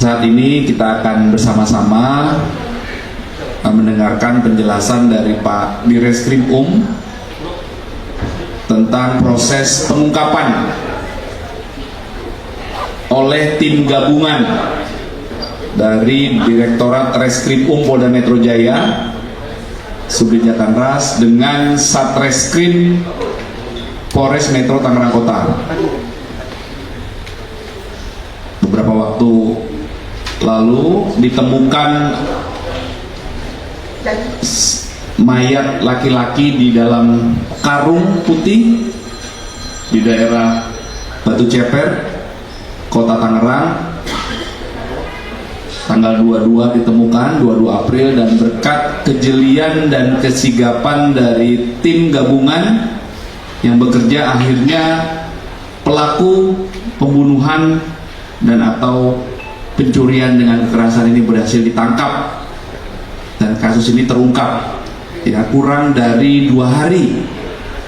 Saat ini kita akan bersama-sama mendengarkan penjelasan dari Pak Direskrim tentang proses pengungkapan oleh tim gabungan dari Direktorat Reskrim Polda Metro Jaya, Subdit Jatanras dengan Satreskrim Polres Metro Tangerang Kota. Beberapa waktu lalu ditemukan mayat laki-laki di dalam karung putih di daerah Batu Ceper, Kota Tangerang. Tanggal 22 ditemukan, 22 April, dan berkat kejelian dan kesigapan dari tim gabungan yang bekerja, akhirnya pelaku pembunuhan dan atau pencurian dengan kekerasan ini berhasil ditangkap dan kasus ini terungkap ya kurang dari 2 hari,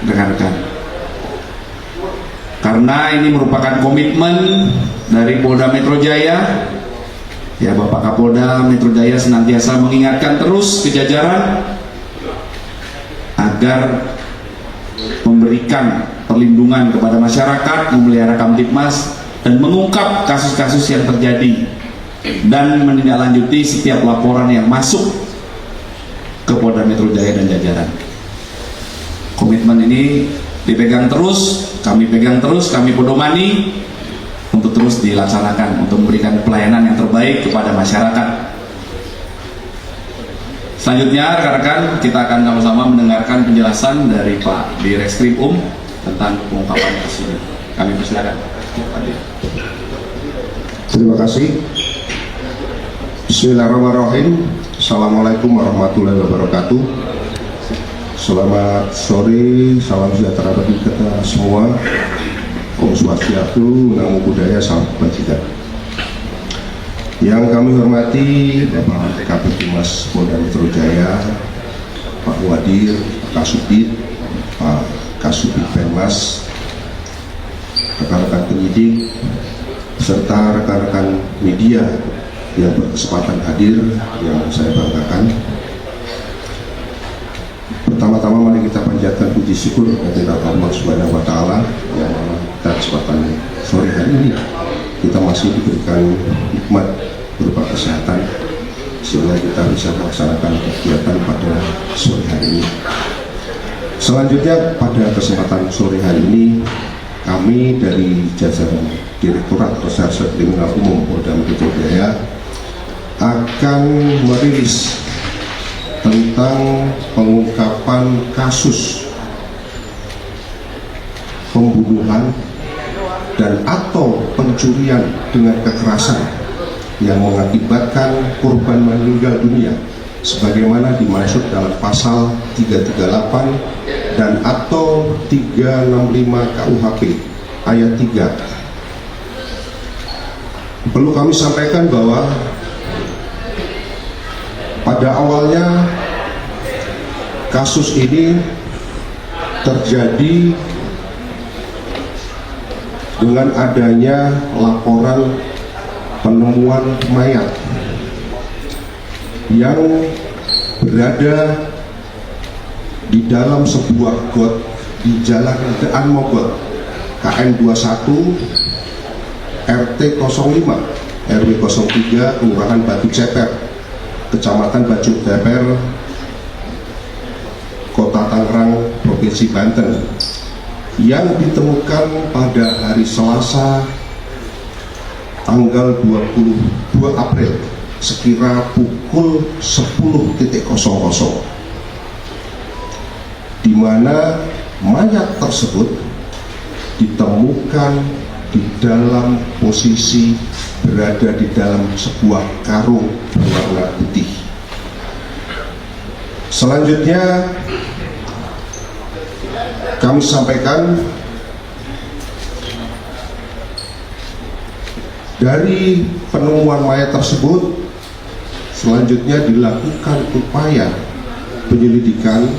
rekan-rekan. Karena ini merupakan komitmen dari Polda Metro Jaya, ya Bapak Kapolda Metro Jaya senantiasa mengingatkan terus ke jajaran agar memberikan perlindungan kepada masyarakat, memelihara Kamtibmas dan mengungkap kasus-kasus yang terjadi dan menindaklanjuti setiap laporan yang masuk ke Polda Metro Jaya dan jajaran. Komitmen ini dipegang terus, kami pegang terus, kami pedomani untuk terus dilaksanakan untuk memberikan pelayanan yang terbaik kepada masyarakat. Selanjutnya rekan-rekan, kita akan sama-sama mendengarkan penjelasan dari Pak Direskrim tentang pengungkapan kasus ini. Kami persilakan. Terima kasih. Bismillahirrahmanirrahim. Assalamualaikum warahmatullahi wabarakatuh. Selamat sore, salam sejahtera bagi kita semua. Om Swastiastu, Namo Buddhaya, salam kebajikan. Yang kami hormati Bapak Kapolres Polda Metro Jaya, Pak Wadir, Pak Kasubdit, Pak Kasubdit Penmas, rekan-rekan penyidik, serta rekan-rekan media yang berkesempatan hadir, yang saya banggakan. Pertama-tama mari kita panjatkan puji syukur kepada Allah Subhanahu wa Ta'ala yang mana kita kesempatan sore hari ini kita masih diberikan nikmat berupa kesehatan sehingga kita bisa melaksanakan kegiatan pada sore hari ini. Selanjutnya pada kesempatan sore hari ini kami dari jajaran Direktorat Reserse Kriminal Umum Polda Metro Jaya akan merilis tentang pengungkapan kasus pembunuhan dan atau pencurian dengan kekerasan yang mengakibatkan korban meninggal dunia sebagaimana dimaksud dalam pasal 338 dan atau 365 KUHP ayat 3. Perlu kami sampaikan bahwa pada awalnya kasus ini terjadi dengan adanya laporan penemuan mayat yang berada di dalam sebuah got di Jalan Daan Mogot KM 21 RT 05 RW 03 Kelurahan Batu Ceper, Kecamatan Batu Ceper, Kota Tangerang, Provinsi Banten, yang ditemukan pada hari Selasa tanggal 22 April sekira pukul 10.00, di mana mayat tersebut ditemukan di dalam posisi berada di dalam sebuah karung berwarna putih. Selanjutnya kami sampaikan dari penemuan mayat tersebut selanjutnya dilakukan upaya penyelidikan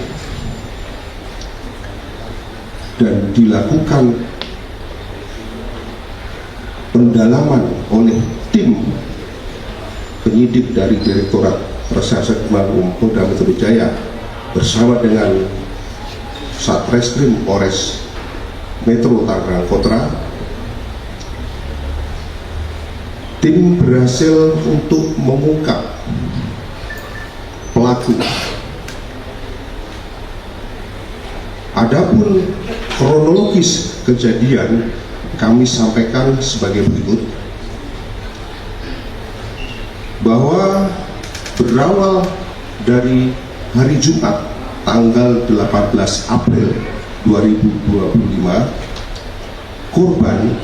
dan dilakukan pendalaman oleh tim penyidik dari Direktorat Reserse Kriminal Polda Metro Jaya bersama dengan Satreskrim Polres Metro Tangerang Kota, tim berhasil untuk mengungkap pelaku. Adapun kronologis kejadian kami sampaikan sebagai berikut, bahwa berawal dari hari Jumat tanggal 18 April 2025, korban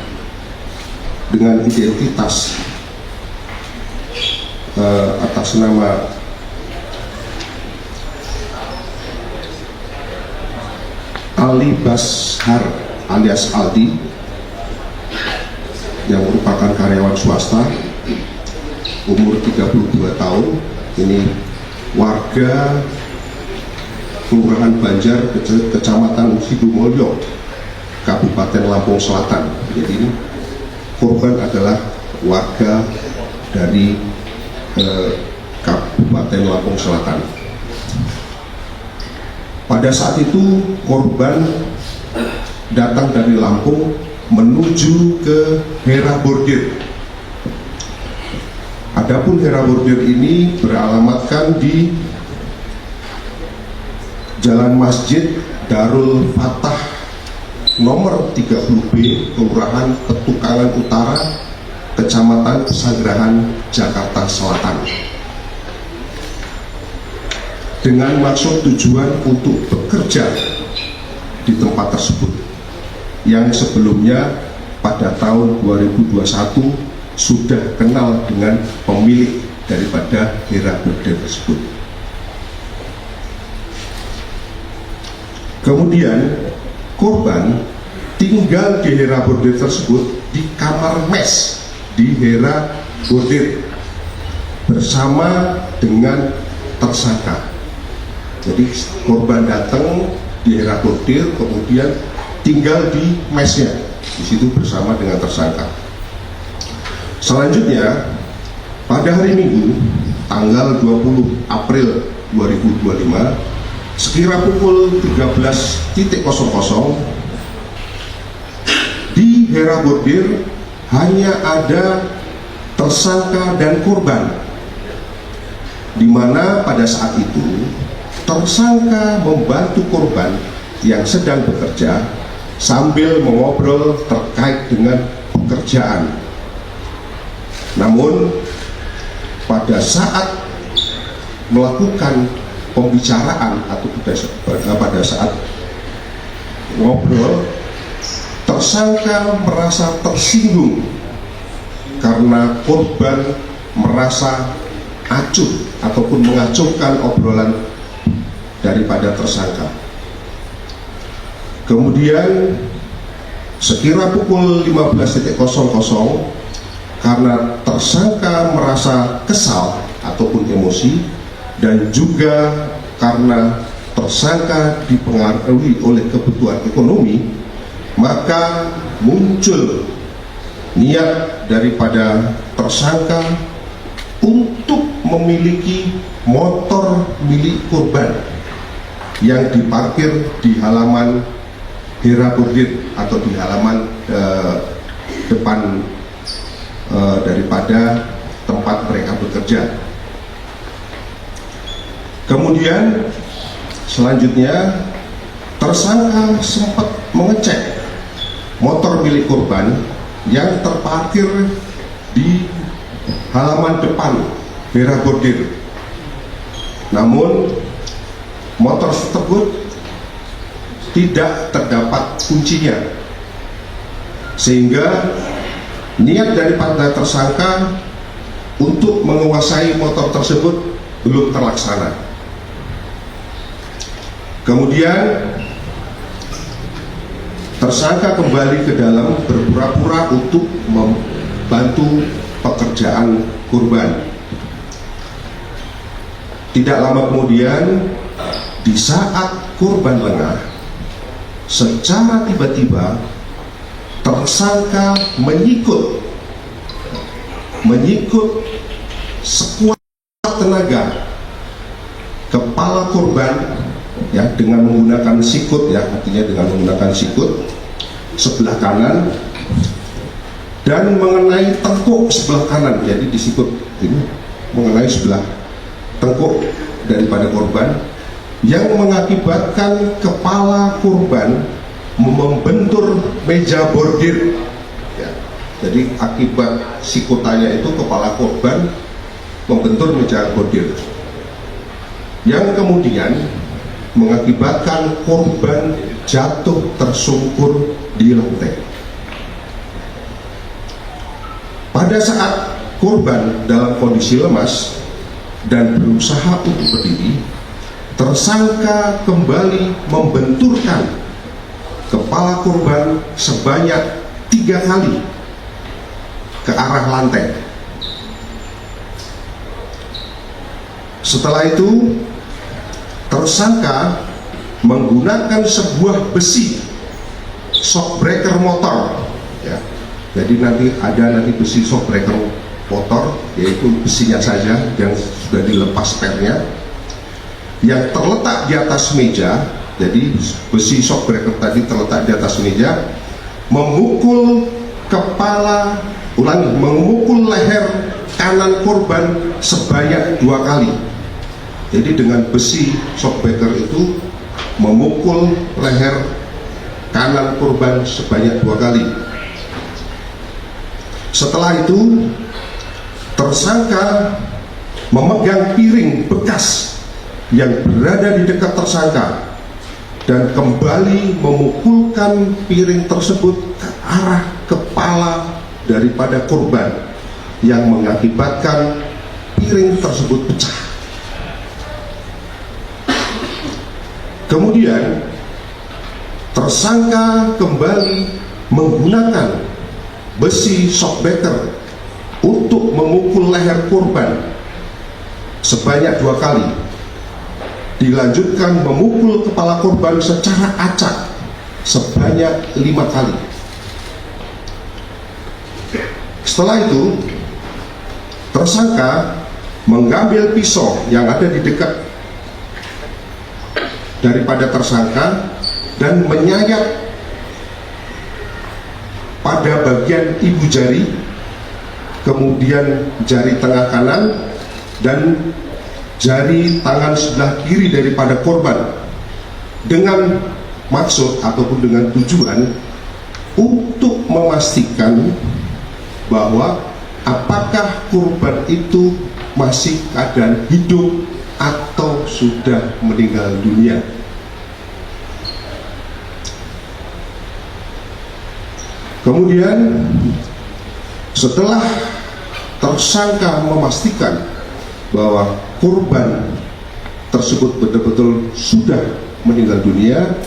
dengan identitas atas nama Ali Bashar alias Aldi yang merupakan karyawan swasta, umur 32 tahun, ini warga Kelurahan Banjar, Kecamatan Sidumulyo, Kabupaten Lampung Selatan. Jadi ini korban adalah warga dari Kabupaten Lampung Selatan. Pada saat itu korban datang dari Lampung menuju ke Hera Bordir. Adapun Hera Bordir ini beralamatkan di Jalan Masjid Darul Fatah nomor 30B, Kelurahan Petukangan Utara, Kecamatan Pesanggerahan, Jakarta Selatan, dengan maksud tujuan untuk bekerja di tempat tersebut yang sebelumnya pada tahun 2021 sudah kenal dengan pemilik daripada Hera Bordir tersebut. Kemudian korban tinggal di Hera Bordir tersebut di kamar mes di Hera Bordir bersama dengan tersangka. Jadi korban datang di Hera Bordir, kemudian tinggal di mesnya di situ bersama dengan tersangka. Selanjutnya pada hari Minggu tanggal 20 April 2025 sekira pukul 13.00 di Hera Bordir hanya ada tersangka dan korban, di mana pada saat itu tersangka membantu korban yang sedang bekerja sambil mengobrol terkait dengan pekerjaan. Namun pada saat melakukan pembicaraan atau pada saat ngobrol, tersangka merasa tersinggung karena korban merasa acuh ataupun mengacuhkan obrolan daripada tersangka. Kemudian sekira pukul 15.00 karena tersangka merasa kesal ataupun emosi, dan juga karena tersangka dipengaruhi oleh kebutuhan ekonomi, maka muncul niat daripada tersangka untuk memiliki motor milik korban yang diparkir di halaman Hera Bordir atau di halaman depan daripada tempat mereka bekerja. Kemudian selanjutnya tersangka sempat mengecek motor milik korban yang terparkir di halaman depan Hera Bordir. Namun motor tersebut tidak terdapat kuncinya, sehingga niat daripada tersangka untuk menguasai motor tersebut belum terlaksana. Kemudian tersangka kembali ke dalam berpura-pura untuk membantu pekerjaan korban. Tidak lama kemudian, di saat korban lengah, secara tiba-tiba tersangka menyikut sekuat tenaga kepala korban ya dengan menggunakan sikut ya, artinya dengan menggunakan sikut sebelah kanan dan mengenai tengkuk sebelah kanan. Jadi di sikut ini mengenai sebelah tengkuk daripada korban yang mengakibatkan kepala korban membentur meja bordir ya. Jadi akibat sikutannya itu kepala korban membentur meja bordir yang kemudian mengakibatkan korban jatuh tersungkur di lantai. Pada saat korban dalam kondisi lemas dan berusaha untuk berdiri, tersangka kembali membenturkan kepala korban sebanyak 3 kali ke arah lantai. Setelah itu, tersangka menggunakan sebuah besi shockbreaker motor ya. Jadi nanti besi shockbreaker motor, yaitu besinya saja yang sudah dilepas pernya, yang terletak di atas meja. Jadi besi shockbreaker tadi terletak di atas meja, memukul memukul leher kanan korban sebanyak 2 kali. Jadi dengan besi shockbreaker itu memukul leher kanan korban sebanyak 2 kali. Setelah itu, tersangka memegang piring bekas yang berada di dekat tersangka dan kembali memukulkan piring tersebut ke arah kepala daripada korban yang mengakibatkan piring tersebut pecah. Kemudian tersangka kembali menggunakan besi shockbreaker untuk memukul leher korban sebanyak 2 kali. Dilanjutkan memukul kepala korban secara acak sebanyak 5 kali. Setelah itu, tersangka mengambil pisau yang ada di dekat daripada tersangka dan menyayat pada bagian ibu jari, kemudian jari tengah kanan dan jari tangan sebelah kiri daripada korban, dengan maksud ataupun dengan tujuan untuk memastikan bahwa apakah korban itu masih keadaan hidup atau sudah meninggal dunia. Kemudian setelah tersangka memastikan bahwa korban tersebut betul-betul sudah meninggal dunia,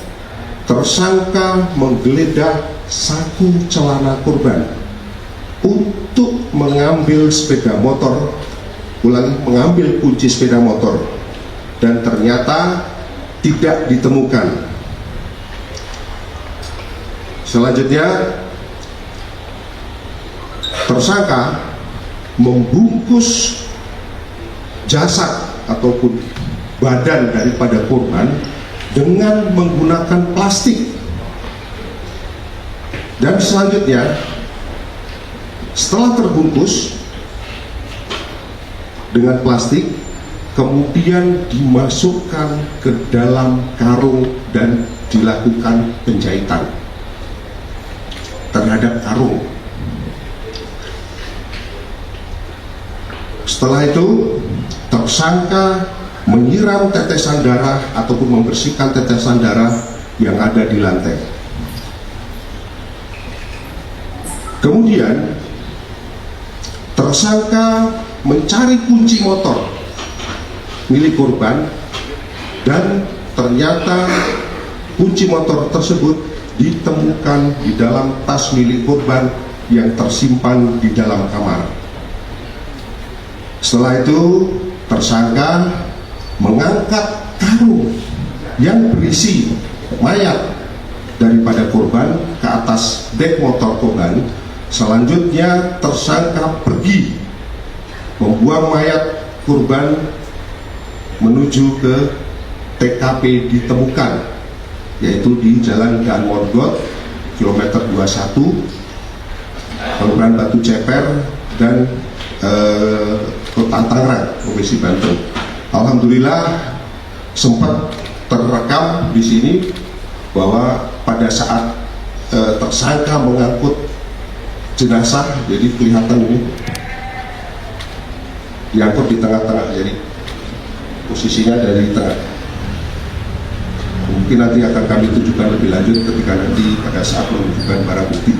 tersangka menggeledah saku celana korban untuk mengambil sepeda motor, mengambil kunci sepeda motor, dan ternyata tidak ditemukan. Selanjutnya, tersangka membungkus jasad ataupun badan daripada korban dengan menggunakan plastik, dan selanjutnya setelah terbungkus dengan plastik, kemudian dimasukkan ke dalam karung dan dilakukan penjahitan terhadap karung. Setelah itu, tersangka menyiram tetesan darah ataupun membersihkan tetesan darah yang ada di lantai. Kemudian tersangka mencari kunci motor milik korban, dan ternyata kunci motor tersebut ditemukan di dalam tas milik korban yang tersimpan di dalam kamar. Setelah itu, tersangka mengangkat karung yang berisi mayat daripada korban ke atas dek motor korban. Selanjutnya, tersangka pergi membuang membuang mayat korban menuju ke TKP ditemukan, yaitu di Jalan Daan Morgot, kilometer 21, Kelurahan Batu Ceper, dan Kota Tangerang, Provinsi Banten. Alhamdulillah sempat terekam di sini bahwa pada saat tersangka mengangkut jenazah, jadi kelihatan ini diangkut di tengah-tengah, jadi posisinya dari tengah. Mungkin nanti akan kami tunjukkan lebih lanjut ketika nanti pada saat menunjukkan barang bukti.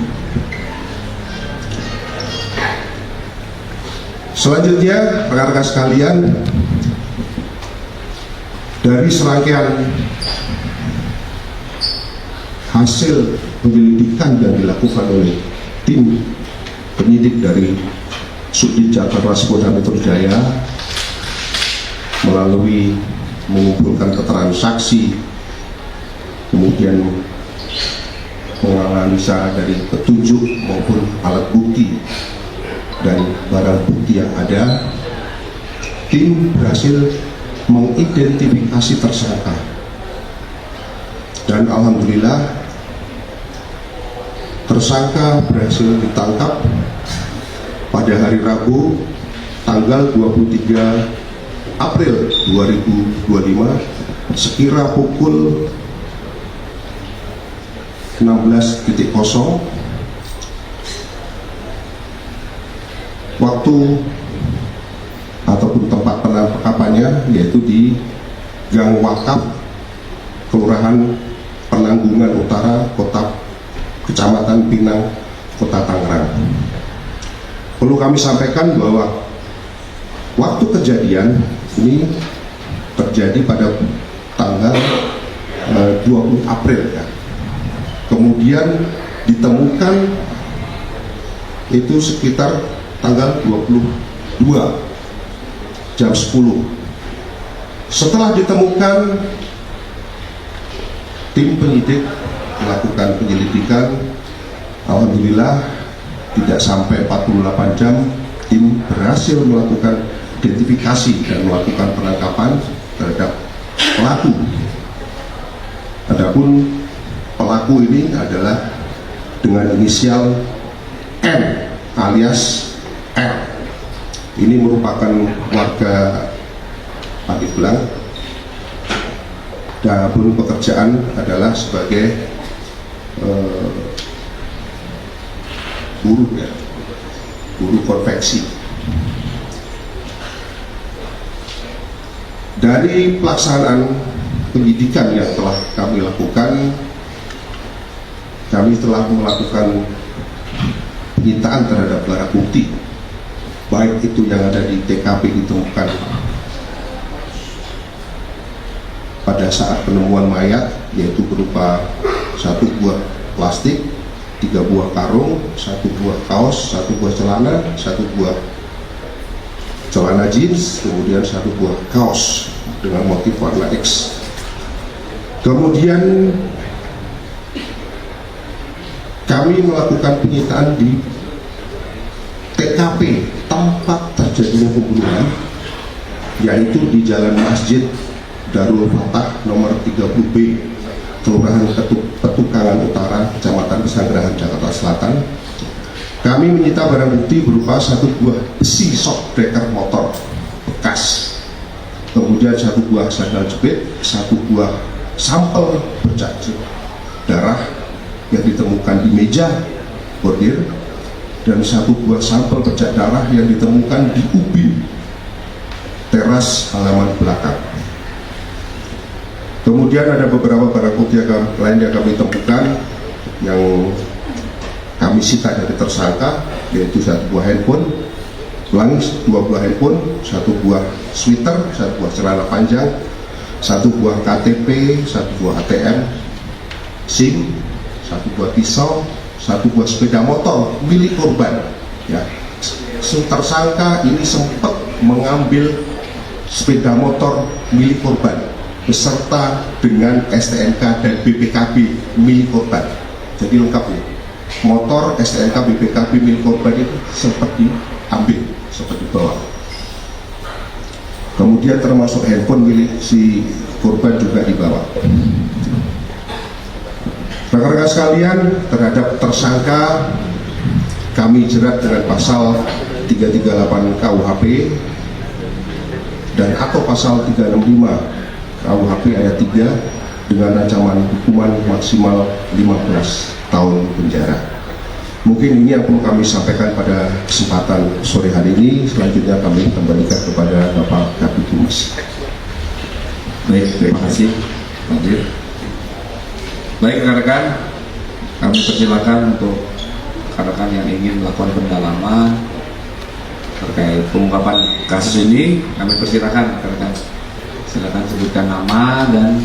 Selanjutnya, rekan-rekan sekalian, dari serangkaian hasil penyelidikan yang dilakukan oleh tim penyidik dari Subdit Jatras Polda Metro Jaya melalui mengumpulkan keterangan saksi, kemudian menganalisa dari petunjuk maupun alat bukti dan barang bukti yang ada, tim berhasil mengidentifikasi tersangka. Dan alhamdulillah tersangka berhasil ditangkap pada hari Rabu tanggal 23 April 2025 sekira pukul 16.00 waktu ataupun tempat penangkapannya, yaitu di Gang Wakaf, Kelurahan Penanggungan Utara, Kecamatan Pinang, Kota Tangerang. Perlu kami sampaikan bahwa waktu kejadian ini terjadi pada tanggal 20 April ya. Kemudian ditemukan itu sekitar tanggal 22 jam 10. Setelah ditemukan, tim penyidik melakukan penyelidikan. Alhamdulillah tidak sampai 48 jam tim berhasil melakukan identifikasi dan melakukan penangkapan terhadap pelaku. Adapun pelaku ini adalah dengan inisial N alias R. Ini merupakan warga Pandeglang. Adapun pekerjaan adalah sebagai buruh ya, buruh konveksi. Dari pelaksanaan penyidikan yang telah kami lakukan, kami telah melakukan penyitaan terhadap barang bukti, baik itu yang ada di TKP ditemukan pada saat penemuan mayat, yaitu berupa 1 buah plastik, 3 buah karung, 1 buah kaos, 1 buah celana, 1 buah celana jeans, kemudian 1 buah kaos dengan motif warna X. Kemudian kami melakukan penyitaan di TKP tempat terjadinya pembunuhan, yaitu di Jalan Masjid Darul Fatah nomor 30B, Kelurahan Petukangan Utara, Kecamatan Pesanggerahan, Jakarta Selatan. Kami menyita barang bukti berupa 1 buah besi shockbreaker motor bekas, kemudian 1 buah sandal jepit, 1 buah sampel bercak darah yang ditemukan di meja bordir, dan 1 buah sampel bercak darah yang ditemukan di ubin teras halaman belakang. Kemudian ada beberapa barang bukti lain yang kami temukan yang kami sita dari tersangka, yaitu 1 buah handphone, 2 buah handphone, 1 buah sweater, 1 buah celana panjang, 1 buah KTP, 1 buah ATM, SIM, 1 buah pisau, 1 buah sepeda motor milik korban. Ya, tersangka ini sempat mengambil sepeda motor milik korban beserta dengan STNK dan BPKB milik korban. Jadi lengkap ya, motor, STNK, BPKB milik korban itu sempat diambil, sempat dibawa. Kemudian termasuk handphone milik si korban juga dibawa. Rekan-rekan sekalian, terhadap tersangka kami jerat dengan pasal 338 KUHP dan atau pasal 365 KUHP ayat 3 dengan ancaman hukuman maksimal 15 tahun penjara. Mungkin ini yang perlu kami sampaikan pada kesempatan sore hari ini. Selanjutnya kami kembalikan kepada Bapak Kabid Humas. Baik, terima kasih Pak Dir. Baik rekan-rekan, kami persilakan untuk rekan-rekan yang ingin melakukan pendalaman terkait pengungkapan kasus ini. Kami persilakan rekan-rekan, silakan sebutkan nama dan